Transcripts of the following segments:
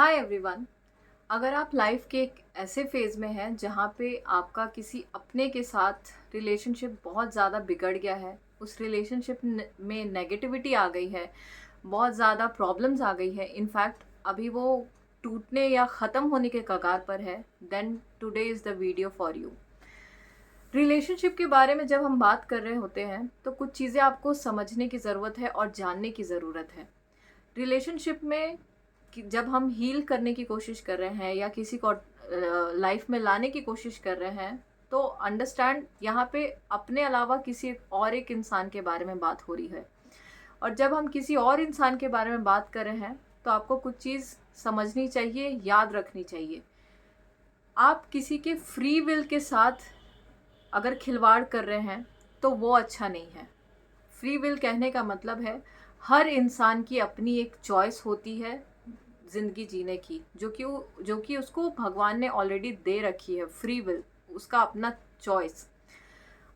Hi everyone. अगर आप life के एक ऐसे फेज़ में हैं जहाँ पे आपका किसी अपने के साथ रिलेशनशिप बहुत ज़्यादा बिगड़ गया है, उस रिलेशनशिप में नेगेटिविटी आ गई है, बहुत ज़्यादा प्रॉब्लम्स आ गई है, इनफैक्ट अभी वो टूटने या ख़त्म होने के कगार पर है, then today is the video for you. Relationship के बारे में जब हम बात कर रहे होते हैं तो कुछ चीज़ें आपको समझने की ज़रूरत है और जानने की ज़रूरत है। रिलेशनशिप में जब हम हील करने की कोशिश कर रहे हैं या किसी को लाइफ में लाने की कोशिश कर रहे हैं, तो अंडरस्टैंड यहाँ पे अपने अलावा किसी और एक इंसान के बारे में बात हो रही है। और जब हम किसी और इंसान के बारे में बात कर रहे हैं तो आपको कुछ चीज़ समझनी चाहिए, याद रखनी चाहिए। आप किसी के फ्री विल के साथ अगर खिलवाड़ कर रहे हैं तो वो अच्छा नहीं है। फ्री विल कहने का मतलब है हर इंसान की अपनी एक चॉइस होती है ज़िंदगी जीने की, जो कि उसको भगवान ने ऑलरेडी दे रखी है। फ्री विल उसका अपना चॉइस।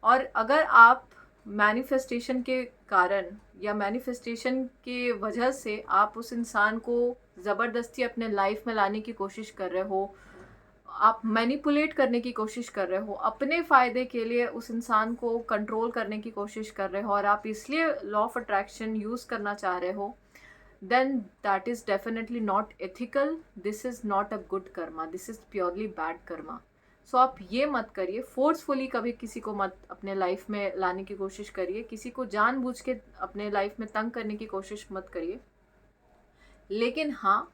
और अगर आप मैनिफेस्टेशन के कारण या मैनिफेस्टेशन के वजह से आप उस इंसान को ज़बरदस्ती अपने लाइफ में लाने की कोशिश कर रहे हो, आप मैनिपुलेट करने की कोशिश कर रहे हो, अपने फ़ायदे के लिए उस इंसान को कंट्रोल करने की कोशिश कर रहे हो, और आप इसलिए लॉ ऑफ अट्रैक्शन यूज़ करना चाह रहे हो, then that is definitely not ethical. This is not a good karma. This is purely bad karma. सो आप ये मत करिए, फोर्सफुली कभी किसी को मत अपने लाइफ में लाने की कोशिश करिए, किसी को जानबूझ के अपने लाइफ में तंग करने की कोशिश मत करिए। लेकिन हाँ,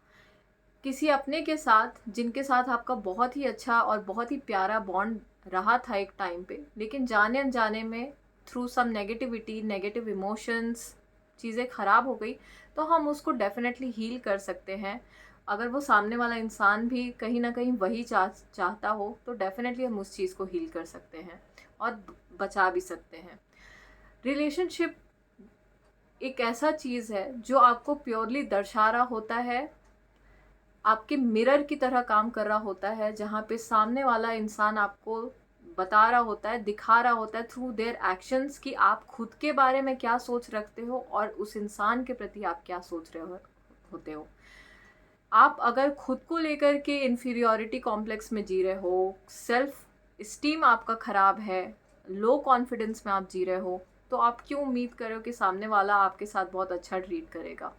किसी अपने के साथ जिनके साथ आपका बहुत ही अच्छा और बहुत ही प्यारा बॉन्ड रहा था एक टाइम पे, लेकिन जाने अनजाने में through some negativity, negative emotions चीज़ें ख़राब हो गई, तो हम उसको डेफिनेटली हील कर सकते हैं। अगर वो सामने वाला इंसान भी कहीं ना कहीं वही चाहता हो तो डेफिनेटली हम उस चीज़ को हील कर सकते हैं और बचा भी सकते हैं। रिलेशनशिप एक ऐसा चीज़ है जो आपको प्योरली दर्शा रहा होता है, आपके मिरर की तरह काम कर रहा होता है, जहाँ पे सामने वाला इंसान आपको बता रहा होता है, दिखा रहा होता है थ्रू देयर एक्शंस कि आप खुद के बारे में क्या सोच रखते हो और उस इंसान के प्रति आप क्या सोच रहे होते हो। आप अगर खुद को लेकर के इन्फीरियोरिटी कॉम्प्लेक्स में जी रहे हो, सेल्फ स्टीम आपका ख़राब है, लो कॉन्फिडेंस में आप जी रहे हो, तो आप क्यों उम्मीद कर रहे हो कि सामने वाला आपके साथ बहुत अच्छा ट्रीट करेगा।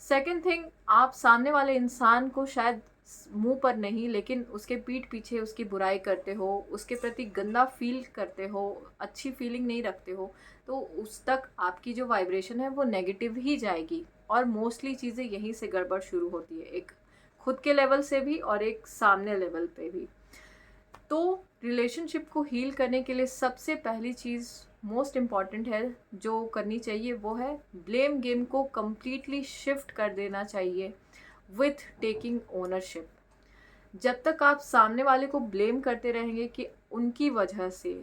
सेकेंड थिंग, आप सामने वाले इंसान को शायद मुंह पर नहीं लेकिन उसके पीठ पीछे उसकी बुराई करते हो, उसके प्रति गंदा फील करते हो, अच्छी फीलिंग नहीं रखते हो, तो उस तक आपकी जो वाइब्रेशन है वो नेगेटिव ही जाएगी। और मोस्टली चीज़ें यहीं से गड़बड़ शुरू होती है, एक खुद के लेवल से भी और एक सामने लेवल पे भी। तो रिलेशनशिप को हील करने के लिए सबसे पहली चीज़ मोस्ट इम्पॉर्टेंट है जो करनी चाहिए, वो है ब्लेम गेम को कम्प्लीटली शिफ्ट कर देना चाहिए विथ टेकिंग ओनरशिप। जब तक आप सामने वाले को ब्लेम करते रहेंगे कि उनकी वजह से,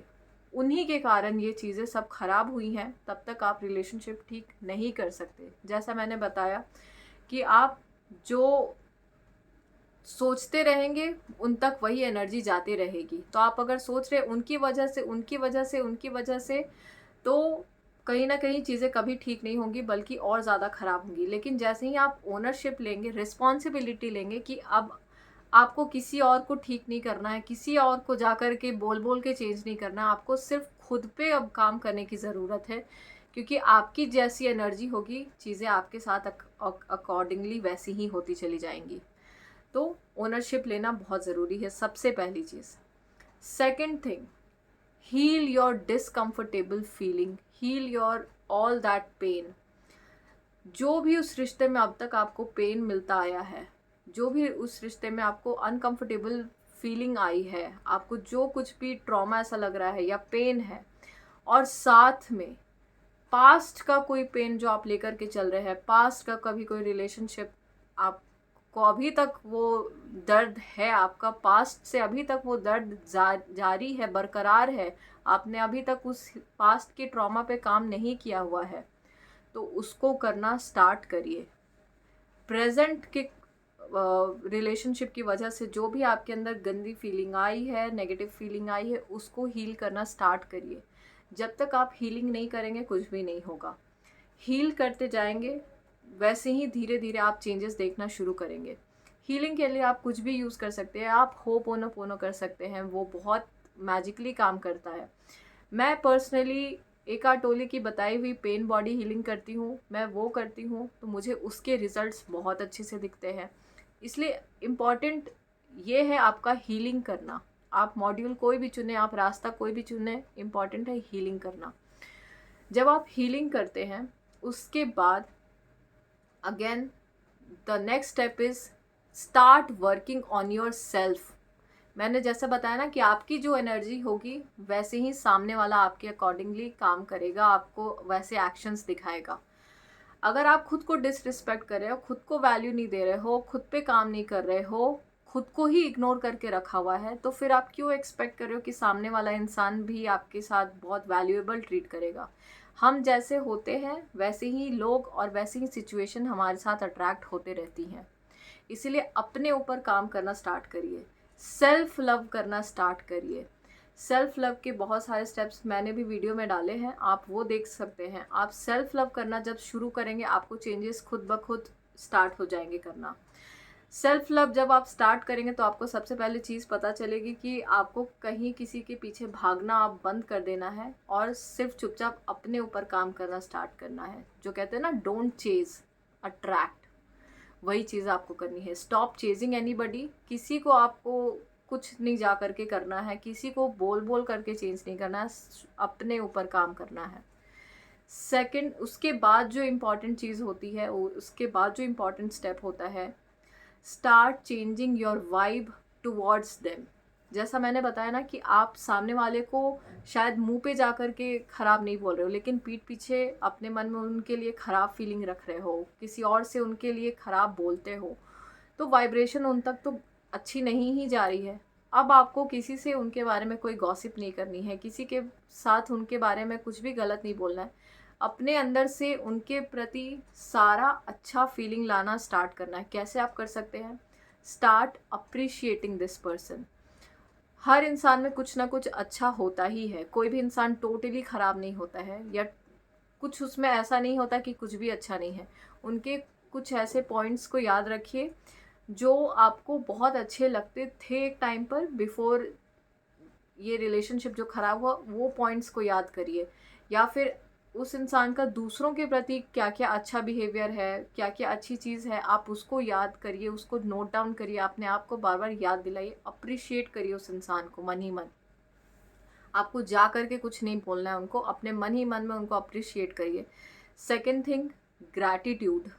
उन्हीं के कारण ये चीज़ें सब खराब हुई हैं, तब तक आप रिलेशनशिप ठीक नहीं कर सकते। जैसा मैंने बताया कि आप जो सोचते रहेंगे उन तक वही एनर्जी जाती रहेगी। तो आप अगर सोच रहे उनकी वजह से, उनकी वजह से, उनकी वजह से, तो कहीं ना कहीं चीज़ें कभी ठीक नहीं होंगी बल्कि और ज़्यादा ख़राब होंगी। लेकिन जैसे ही आप ओनरशिप लेंगे, रिस्पॉन्सिबिलिटी लेंगे कि अब आपको किसी और को ठीक नहीं करना है, किसी और को जा कर के बोल बोल के चेंज नहीं करना है, आपको सिर्फ खुद पे अब काम करने की ज़रूरत है। क्योंकि आपकी जैसी एनर्जी होगी, चीज़ें आपके साथ अकॉर्डिंगली वैसी ही होती चली जाएंगी। तो ओनरशिप लेना बहुत ज़रूरी है, सबसे पहली चीज़। Second thing, heal your discomfortable feeling, heal your all that pain. जो भी उस रिश्ते में अब तक आपको पेन मिलता आया है, जो भी उस रिश्ते में आपको अनकंफर्टेबल फीलिंग आई है, आपको जो कुछ भी ट्रॉमा ऐसा लग रहा है या पेन है, और साथ में पास्ट का कोई पेन जो आप लेकर के चल रहे हैं, पास्ट का कभी कोई रिलेशनशिप आपको अभी तक वो दर्द है, आपका पास्ट से अभी तक वो दर्द जारी है, बरकरार है, आपने अभी तक उस पास्ट के ट्रॉमा पे काम नहीं किया हुआ है, तो उसको करना स्टार्ट करिए। प्रेजेंट के रिलेशनशिप की वजह से जो भी आपके अंदर गंदी फीलिंग आई है, नेगेटिव फीलिंग आई है, उसको हील करना स्टार्ट करिए। जब तक आप हीलिंग नहीं करेंगे कुछ भी नहीं होगा। हील करते जाएंगे, वैसे ही धीरे धीरे आप चेंजेस देखना शुरू करेंगे। हीलिंग के लिए आप कुछ भी यूज़ कर सकते हैं। आप होपोनोपोनो कर सकते हैं, वो बहुत मैजिकली काम करता है। मैं पर्सनली एकार्ट टोले की बताई हुई पेन बॉडी हीलिंग करती हूँ, मैं वो करती हूँ, तो मुझे उसके रिजल्ट्स बहुत अच्छे से दिखते हैं। इसलिए इम्पॉर्टेंट ये है आपका हीलिंग करना। आप मॉड्यूल कोई भी चुने, आप रास्ता कोई भी चुने, इम्पॉर्टेंट है हीलिंग करना। जब आप हीलिंग करते हैं उसके बाद again the next step is start working on your self. मैंने जैसा बताया ना कि आपकी जो एनर्जी होगी वैसे ही सामने वाला आपके अकॉर्डिंगली काम करेगा, आपको वैसे एक्शंस दिखाएगा। अगर आप खुद को डिसरिस्पेक्ट कर रहे हो, खुद को वैल्यू नहीं दे रहे हो, खुद पे काम नहीं कर रहे हो, खुद को ही इग्नोर करके रखा हुआ है, तो फिर आप क्यों एक्सपेक्ट कर रहे हो कि सामने वाला इंसान भी आपके साथ बहुत वैल्यूएबल ट्रीट करेगा। हम जैसे होते हैं वैसे ही लोग और वैसे ही सिचुएशन हमारे साथ अट्रैक्ट होते रहती हैं। इसीलिए अपने ऊपर काम करना स्टार्ट करिए, सेल्फ लव करना स्टार्ट करिए। सेल्फ लव के बहुत सारे स्टेप्स मैंने भी वीडियो में डाले हैं, आप वो देख सकते हैं। आप सेल्फ लव करना जब शुरू करेंगे आपको चेंजेस खुद ब खुद स्टार्ट हो जाएंगे करना। सेल्फ लव जब आप स्टार्ट करेंगे तो आपको सबसे पहले चीज़ पता चलेगी कि आपको कहीं किसी के पीछे भागना आप बंद कर देना है और सिर्फ चुपचाप अपने ऊपर काम करना स्टार्ट करना है। जो कहते हैं ना, डोंट चेज, अट्रैक्ट, वही चीज़ आपको करनी है। Stop chasing anybody. किसी को आपको कुछ नहीं जा करके करना है, किसी को बोल बोल करके चेंज नहीं करना है, अपने ऊपर काम करना है। सेकंड, उसके बाद जो इम्पॉर्टेंट चीज़ होती है, उसके बाद जो इम्पॉर्टेंट स्टेप होता है, start changing your vibe towards them. जैसा मैंने बताया ना कि आप सामने वाले को शायद मुंह पे जा कर के ख़राब नहीं बोल रहे हो, लेकिन पीठ पीछे अपने मन में उनके लिए ख़राब फीलिंग रख रहे हो, किसी और से उनके लिए ख़राब बोलते हो, तो वाइब्रेशन उन तक तो अच्छी नहीं ही जा रही है। अब आपको किसी से उनके बारे में कोई गॉसिप नहीं करनी है, किसी के साथ उनके बारे में कुछ भी गलत नहीं बोलना है। अपने अंदर से उनके प्रति सारा अच्छा फीलिंग लाना स्टार्ट करना है। कैसे आप कर सकते हैं? Start appreciating this person. हर इंसान में कुछ ना कुछ अच्छा होता ही है, कोई भी इंसान टोटली ख़राब नहीं होता है, या कुछ उसमें ऐसा नहीं होता कि कुछ भी अच्छा नहीं है। उनके कुछ ऐसे पॉइंट्स को याद रखिए जो आपको बहुत अच्छे लगते थे एक टाइम पर, बिफोर ये रिलेशनशिप जो ख़राब हुआ, वो पॉइंट्स को याद करिए। या फिर उस इंसान का दूसरों के प्रति क्या क्या अच्छा बिहेवियर है, क्या क्या अच्छी चीज़ है, आप उसको याद करिए, उसको नोट डाउन करिए, अपने आप को बार बार याद दिलाइए, अप्रिशिएट करिए उस इंसान को मन ही मन। आपको जा करके कुछ नहीं बोलना है उनको, अपने मन ही मन में उनको अप्रिशिएट करिए। Second thing, gratitude.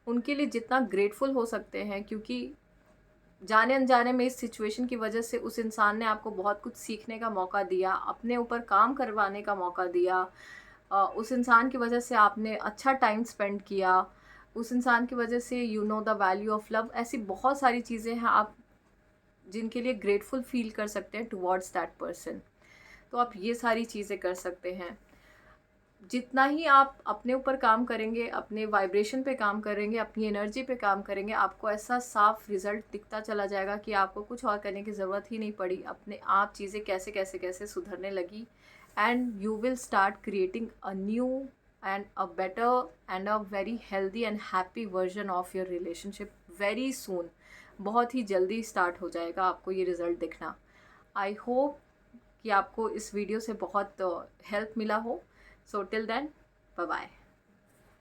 उनके लिए जितना ग्रेटफुल हो सकते हैं, क्योंकि जाने अनजाने में इस सिचुएशन की वजह से उस इंसान ने आपको बहुत कुछ सीखने का मौका दिया, अपने ऊपर काम करवाने का मौका दिया। उस इंसान की वजह से आपने अच्छा टाइम स्पेंड किया, उस इंसान की वजह से you know the value of love. ऐसी बहुत सारी चीज़ें हैं आप जिनके लिए ग्रेटफुल फील कर सकते हैं टुवर्ड्स दैट पर्सन। तो आप ये सारी चीज़ें कर सकते हैं। जितना ही आप अपने ऊपर काम करेंगे, अपने वाइब्रेशन पे काम करेंगे, अपनी एनर्जी पे काम करेंगे, आपको ऐसा साफ रिजल्ट दिखता चला जाएगा कि आपको कुछ और करने की ज़रूरत ही नहीं पड़ी। अपने आप चीज़ें कैसे कैसे कैसे सुधरने लगी, and you will start creating a new and a better and a very healthy and happy version of your relationship very soon. बहुत ही जल्दी स्टार्ट हो जाएगा आपको ये रिज़ल्ट दिखना। आई होप कि आपको इस वीडियो से बहुत हेल्प मिला हो। So till then, bye bye.